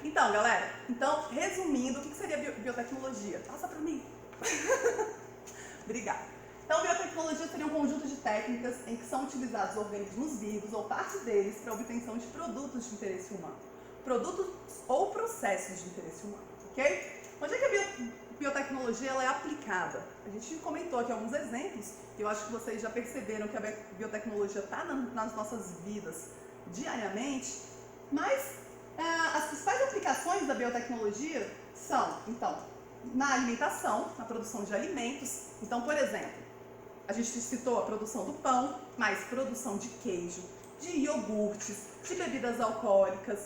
Então, galera, resumindo, o que seria biotecnologia? Passa para mim. Obrigada. Então, biotecnologia seria um conjunto de técnicas em que são utilizados organismos vivos ou parte deles para a obtenção de produtos de interesse humano. Produtos ou processos de interesse humano, ok? Onde é que a biotecnologia ela é aplicada? A gente comentou aqui alguns exemplos, e eu acho que vocês já perceberam que a biotecnologia está nas nossas vidas diariamente, mas as principais aplicações da biotecnologia são, então, na alimentação, na produção de alimentos. Então, por exemplo, a gente citou a produção do pão, mas produção de queijo, de iogurtes, de bebidas alcoólicas,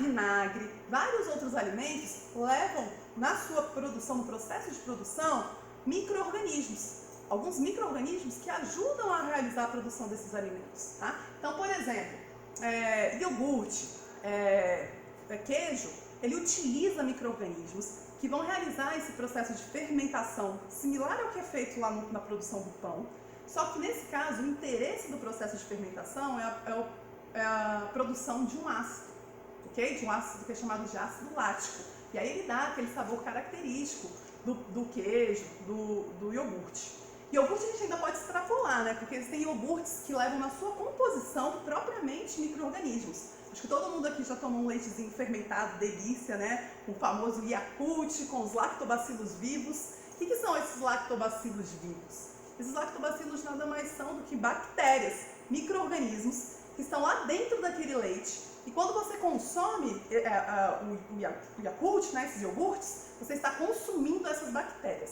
vinagre, vários outros alimentos levam na sua produção, no processo de produção, micro-organismos. Alguns micro-organismos que ajudam a realizar a produção desses alimentos. Tá? Então, por exemplo, iogurte, queijo, ele utiliza micro-organismos que vão realizar esse processo de fermentação similar ao que é feito lá na produção do pão. Só que nesse caso, o interesse do processo de fermentação é a produção de um ácido, ok? De um ácido que é chamado de ácido lático. E aí ele dá aquele sabor característico do queijo, do iogurte. Iogurte a gente ainda pode extrapolar, né? Porque existem iogurtes que levam na sua composição propriamente micro-organismos. Acho que todo mundo aqui já tomou um leitezinho fermentado, delícia, né? O famoso Yakult com os lactobacilos vivos. O que são esses lactobacilos vivos? Esses lactobacilos nada mais são do que bactérias, micro-organismos que estão lá dentro daquele leite. E quando você consome o Yakult, né, esses iogurtes, você está consumindo essas bactérias.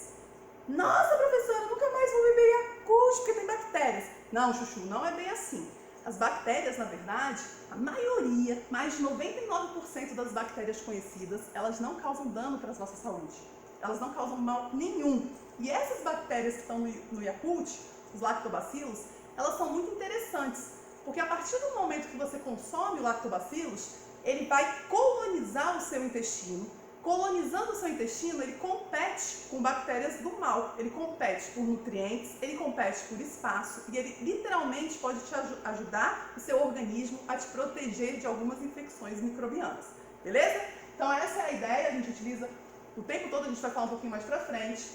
Nossa, professora, nunca mais vou beber Yakult porque tem bactérias. Não, Chuchu, não é bem assim. As bactérias, na verdade, a maioria, mais de 99% das bactérias conhecidas, elas não causam dano para a nossa saúde. Elas não causam mal nenhum. E essas bactérias que estão no Yakult, os lactobacilos, elas são muito interessantes. Porque a partir do momento que você consome o lactobacilos, ele vai colonizar o seu intestino. Colonizando o seu intestino, ele compete com bactérias do mal. Ele compete por nutrientes, ele compete por espaço e ele literalmente pode te ajudar o seu organismo a te proteger de algumas infecções microbianas. Beleza? Então essa é a ideia, a gente utiliza o tempo todo, a gente vai falar um pouquinho mais pra frente.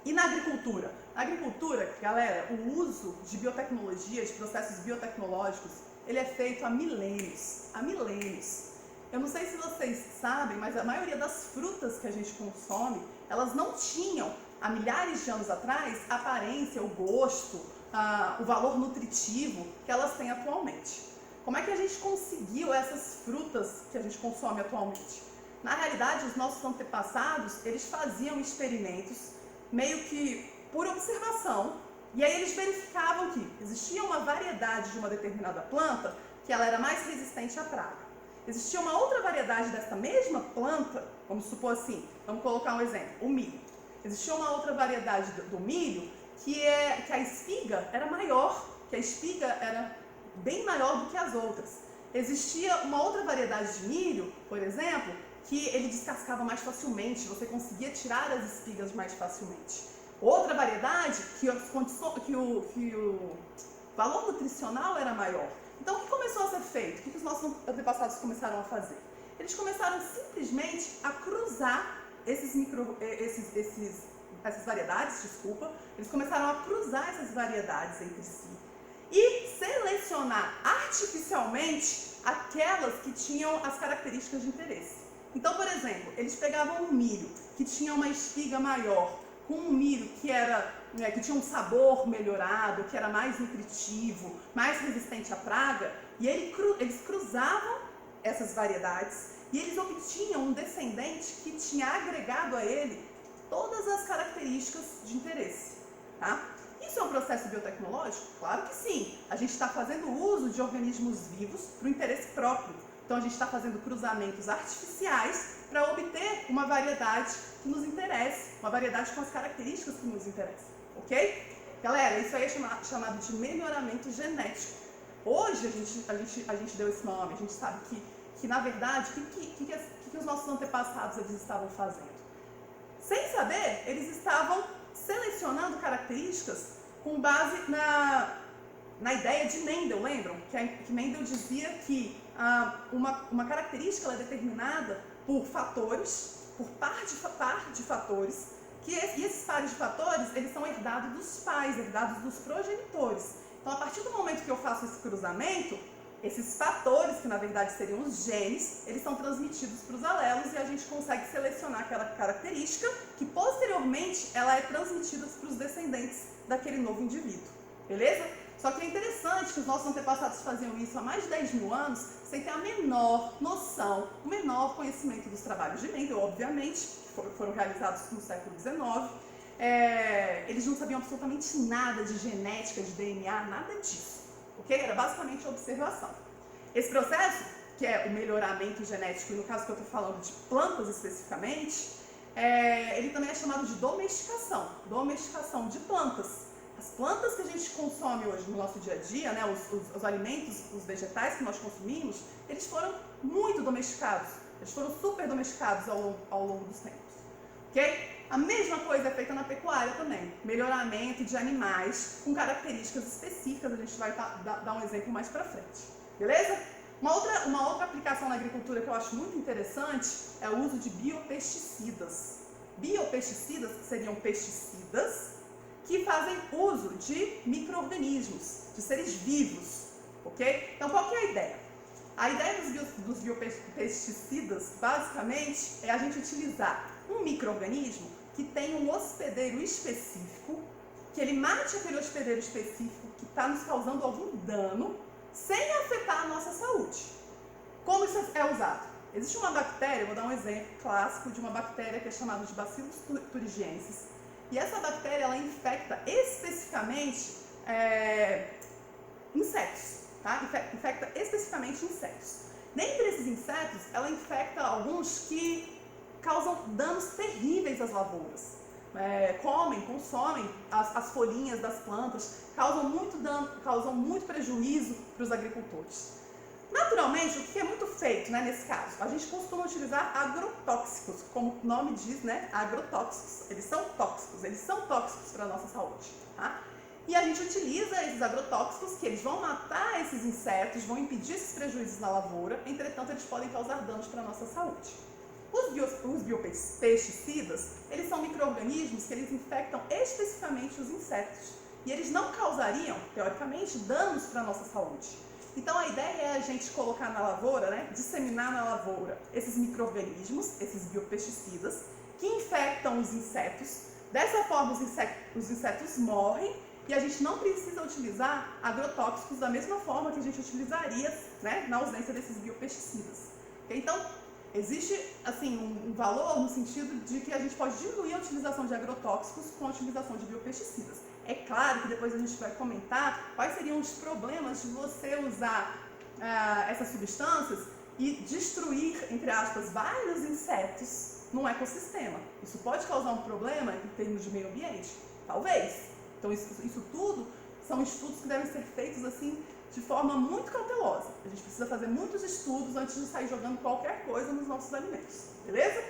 E na agricultura? Na agricultura, galera, o uso de biotecnologia, de processos biotecnológicos, ele é feito há milênios. Há milênios. Eu não sei se vocês sabem, mas a maioria das frutas que a gente consome, elas não tinham, há milhares de anos atrás, a aparência, o gosto, o valor nutritivo que elas têm atualmente. Como é que a gente conseguiu essas frutas que a gente consome atualmente? Na realidade, os nossos antepassados, eles faziam experimentos meio que por observação, e aí eles verificavam que existia uma variedade de uma determinada planta que ela era mais resistente à praga. Existia uma outra variedade dessa mesma planta, vamos supor assim, vamos colocar um exemplo, o milho. Existia uma outra variedade do milho que a espiga era maior, que a espiga era bem maior do que as outras. Existia uma outra variedade de milho, por exemplo, que ele descascava mais facilmente, você conseguia tirar as espigas mais facilmente. Outra variedade que o valor nutricional era maior. Então, o que começou a ser feito? O que os nossos antepassados começaram a fazer? Eles começaram simplesmente a cruzar essas variedades, eles começaram a cruzar essas variedades entre si e selecionar artificialmente aquelas que tinham as características de interesse. Então, por exemplo, eles pegavam um milho que tinha uma espiga maior, com um milho que tinha um sabor melhorado, que era mais nutritivo, mais resistente à praga, e eles cruzavam essas variedades e eles obtinham um descendente que tinha agregado a ele todas as características de interesse. Tá? Isso é um processo biotecnológico? Claro que sim. A gente está fazendo uso de organismos vivos para o interesse próprio. Então a gente está fazendo cruzamentos artificiais para obter uma variedade que nos interesse, uma variedade com as características que nos interessam, ok? Galera, isso aí é chamado de melhoramento genético. Hoje a gente deu esse nome, a gente sabe que na verdade, o que os nossos antepassados eles estavam fazendo? Sem saber, eles estavam selecionando características com base na ideia de Mendel, lembram? Que Mendel dizia que uma característica ela é determinada por fatores, por par de fatores, e esses pares de fatores, eles são herdados dos pais, herdados dos progenitores. Então, a partir do momento que eu faço esse cruzamento, esses fatores, que na verdade seriam os genes, eles são transmitidos para os alelos e a gente consegue selecionar aquela característica que posteriormente ela é transmitida para os descendentes daquele novo indivíduo, beleza? Só que é interessante que os nossos antepassados faziam isso há mais de 10 mil anos sem ter a menor noção, o menor conhecimento dos trabalhos de Mendel, obviamente, que foram realizados no século XIX. Eles não sabiam absolutamente nada de genética, de DNA, nada disso. Okay? Era basicamente a observação. Esse processo, que é o melhoramento genético, e no caso que eu estou falando de plantas especificamente, ele também é chamado de domesticação de plantas. As plantas que a gente consome hoje no nosso dia a dia, né, os alimentos, os vegetais que nós consumimos, eles foram muito domesticados, eles foram super domesticados ao longo dos tempos. Okay? A mesma coisa é feita na pecuária também, melhoramento de animais com características específicas, a gente vai dar um exemplo mais para frente, beleza? Uma outra aplicação na agricultura que eu acho muito interessante é o uso de biopesticidas. Biopesticidas, que seriam pesticidas que fazem uso de micro-organismos, de seres vivos, ok? Então, qual que é a ideia? A ideia dos biopesticidas, basicamente, é a gente utilizar um micro-organismo que tem um hospedeiro específico, que ele mate aquele hospedeiro específico que está nos causando algum dano, sem afetar a nossa saúde. Como isso é usado? Existe uma bactéria, vou dar um exemplo clássico de uma bactéria que é chamada de Bacillus thuringiensis, e essa bactéria ela infecta especificamente insetos, tá? Infecta especificamente insetos. Dentre esses insetos, ela infecta alguns que causam danos terríveis às lavouras. Consomem as folhinhas das plantas, causam muito dano, causam muito prejuízo para os agricultores. Naturalmente, o que é muito feito, né, nesse caso? A gente costuma utilizar agrotóxicos, como o nome diz, né? Agrotóxicos. Eles são tóxicos para a nossa saúde, tá? E a gente utiliza esses agrotóxicos, que eles vão matar esses insetos, vão impedir esses prejuízos na lavoura, entretanto, eles podem causar danos para a nossa saúde. Os biopesticidas, eles são micro-organismos que eles infectam especificamente os insetos. E eles não causariam, teoricamente, danos para a nossa saúde. Então, a ideia é a gente colocar na lavoura, né, disseminar na lavoura esses micro-organismos, esses biopesticidas, que infectam os insetos. Dessa forma, os insetos morrem e a gente não precisa utilizar agrotóxicos da mesma forma que a gente utilizaria, né, na ausência desses biopesticidas. Então, existe assim, um valor no sentido de que a gente pode diminuir a utilização de agrotóxicos com a utilização de biopesticidas. É claro que depois a gente vai comentar quais seriam os problemas de você usar essas substâncias e destruir, entre aspas, vários insetos num ecossistema. Isso pode causar um problema em termos de meio ambiente? Talvez. Então isso tudo são estudos que devem ser feitos assim de forma muito cautelosa. A gente precisa fazer muitos estudos antes de sair jogando qualquer coisa nos nossos alimentos, beleza?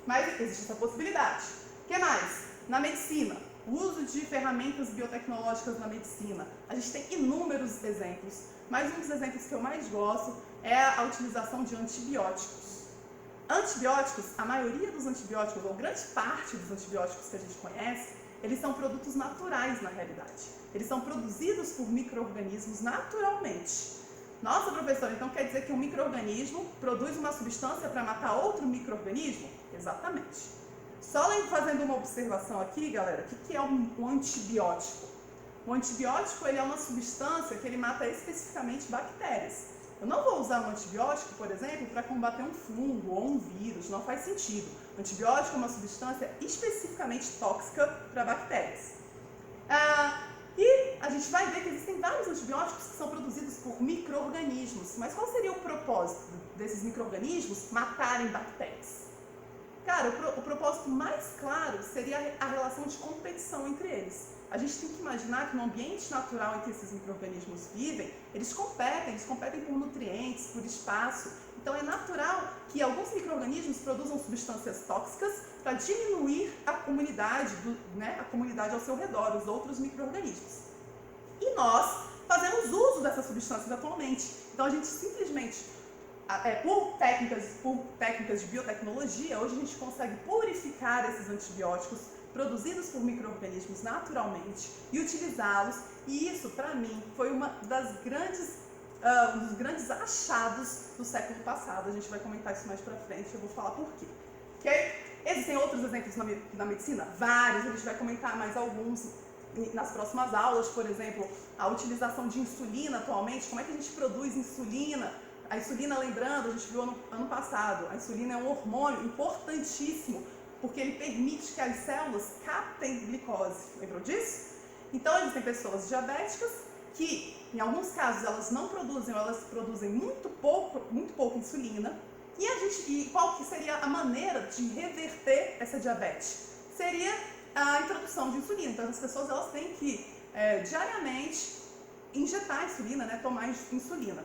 Mas existe essa possibilidade. O que mais? Na medicina. O uso de ferramentas biotecnológicas na medicina. A gente tem inúmeros exemplos, mas um dos exemplos que eu mais gosto é a utilização de antibióticos. Antibióticos, a maioria dos antibióticos, ou grande parte dos antibióticos que a gente conhece, eles são produtos naturais na realidade. Eles são produzidos por micro-organismos naturalmente. Nossa, professora, então quer dizer que um micro-organismo produz uma substância para matar outro micro-organismo? Exatamente. Só fazendo uma observação aqui, galera, o que é um antibiótico? O antibiótico ele é uma substância que ele mata especificamente bactérias. Eu não vou usar um antibiótico, por exemplo, para combater um fungo ou um vírus, não faz sentido. O antibiótico é uma substância especificamente tóxica para bactérias. E a gente vai ver que existem vários antibióticos que são produzidos por micro-organismos. Mas qual seria o propósito desses micro-organismos matarem bactérias? Cara, o propósito mais claro seria a relação de competição entre eles. A gente tem que imaginar que no ambiente natural em que esses micro-organismos vivem, eles competem por nutrientes, por espaço. Então é natural que alguns micro-organismos produzam substâncias tóxicas para diminuir a comunidade ao seu redor, os outros micro-organismos. E nós fazemos uso dessas substâncias atualmente. Então a gente simplesmente por técnicas de biotecnologia, hoje a gente consegue purificar esses antibióticos produzidos por micro-organismos naturalmente e utilizá-los. E isso, para mim, foi um dos grandes achados do século passado. A gente vai comentar isso mais pra frente, eu vou falar por quê. Ok? Existem outros exemplos na medicina? Vários, a gente vai comentar mais alguns nas próximas aulas. Por exemplo, a utilização de insulina atualmente, como é que a gente produz insulina? A insulina, lembrando, a gente viu ano passado, a insulina é um hormônio importantíssimo, porque ele permite que as células captem glicose. Lembrou disso? Então, existem pessoas diabéticas que, em alguns casos, elas não produzem, ou elas produzem muito pouco insulina. E qual que seria a maneira de reverter essa diabetes? Seria a introdução de insulina. Então, as pessoas elas têm que, diariamente, injetar insulina, né, tomar insulina.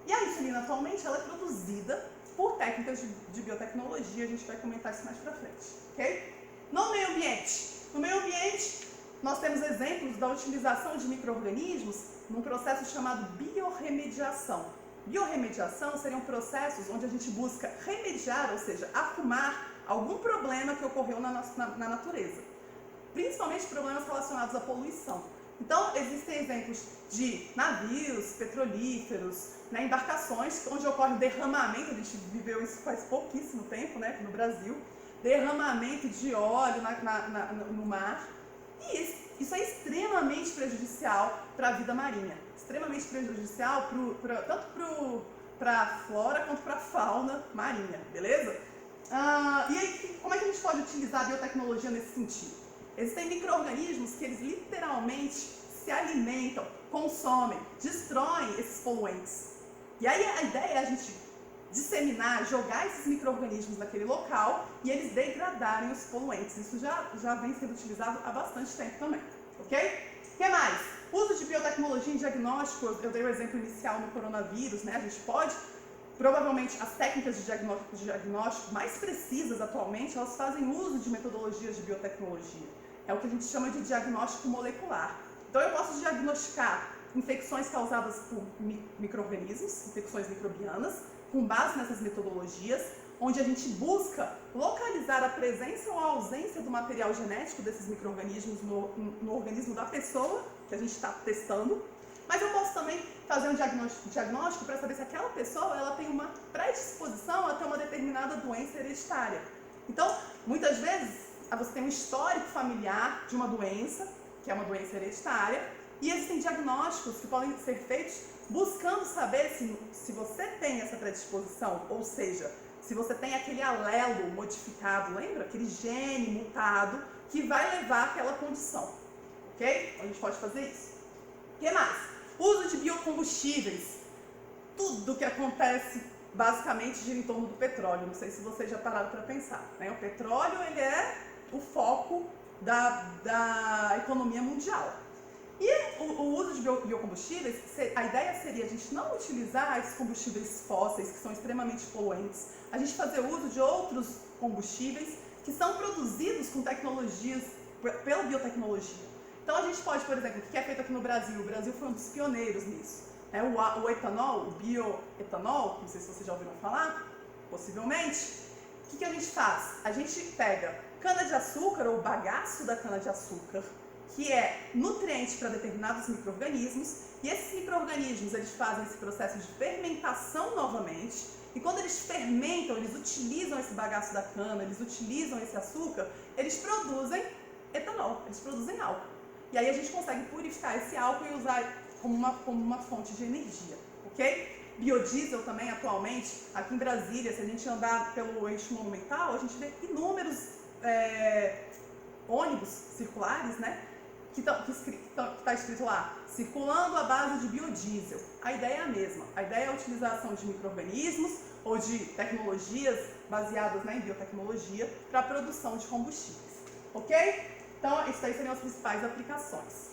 E a insulina, atualmente, ela é produzida por técnicas de biotecnologia. A gente vai comentar isso mais pra frente, ok? No meio ambiente, nós temos exemplos da utilização de micro-organismos num processo chamado biorremediação. Biorremediação seriam processos onde a gente busca remediar, ou seja, arrumar algum problema que ocorreu na natureza, principalmente problemas relacionados à poluição. Então, existem exemplos de navios, petrolíferos, né, embarcações onde ocorre derramamento, a gente viveu isso faz pouquíssimo tempo, né, no Brasil, derramamento de óleo no mar, e isso é extremamente prejudicial para a vida marinha, extremamente prejudicial tanto para a flora quanto para a fauna marinha, beleza? E aí, como é que a gente pode utilizar a biotecnologia nesse sentido? Existem micro-organismos que eles literalmente se alimentam, consomem, destroem esses poluentes. E aí a ideia é a gente disseminar, jogar esses micro-organismos naquele local e eles degradarem os poluentes. Isso já vem sendo utilizado há bastante tempo também, ok? O que mais? Uso de biotecnologia em diagnóstico, eu dei o exemplo inicial no coronavírus, né? A gente pode, provavelmente, as técnicas de diagnóstico mais precisas atualmente, elas fazem uso de metodologias de biotecnologia. É o que a gente chama de diagnóstico molecular. Então eu posso diagnosticar infecções causadas por micro-organismos, infecções microbianas, com base nessas metodologias, onde a gente busca localizar a presença ou a ausência do material genético desses micro-organismos no organismo da pessoa que a gente está testando. Mas eu posso também fazer um diagnóstico para saber se aquela pessoa ela tem uma predisposição a ter uma determinada doença hereditária. Então, muitas vezes, você tem um histórico familiar de uma doença, que é uma doença hereditária, e existem diagnósticos que podem ser feitos buscando saber se você tem essa predisposição, ou seja, se você tem aquele alelo modificado, lembra? Aquele gene mutado que vai levar àquela condição, ok? Então a gente pode fazer isso. O que mais? Uso de biocombustíveis. Tudo que acontece basicamente gira em torno do petróleo. Não sei se vocês já pararam para pensar, né? O petróleo ele é o foco da economia mundial. E o uso de biocombustíveis, a ideia seria a gente não utilizar esses combustíveis fósseis, que são extremamente poluentes, a gente fazer uso de outros combustíveis que são produzidos com tecnologias, pela biotecnologia. Então a gente pode, por exemplo, o que é feito aqui no Brasil? O Brasil foi um dos pioneiros nisso. O etanol, o bioetanol, não sei se vocês já ouviram falar, possivelmente. O que a gente faz? A gente pega cana-de-açúcar ou bagaço da cana-de-açúcar, que é nutriente para determinados micro-organismos, e esses micro-organismos eles fazem esse processo de fermentação novamente, e quando eles fermentam, eles utilizam esse bagaço da cana, eles utilizam esse açúcar, eles produzem etanol, eles produzem álcool. E aí a gente consegue purificar esse álcool e usar como uma fonte de energia, ok? Biodiesel também, atualmente, aqui em Brasília, se a gente andar pelo eixo monumental, a gente vê inúmeros ônibus circulares, né? Que está escrito lá, circulando à base de biodiesel. A ideia é a mesma. A ideia é a utilização de micro-organismos ou de tecnologias baseadas, né, em biotecnologia para a produção de combustíveis. Ok? Então, isso aí seriam as principais aplicações.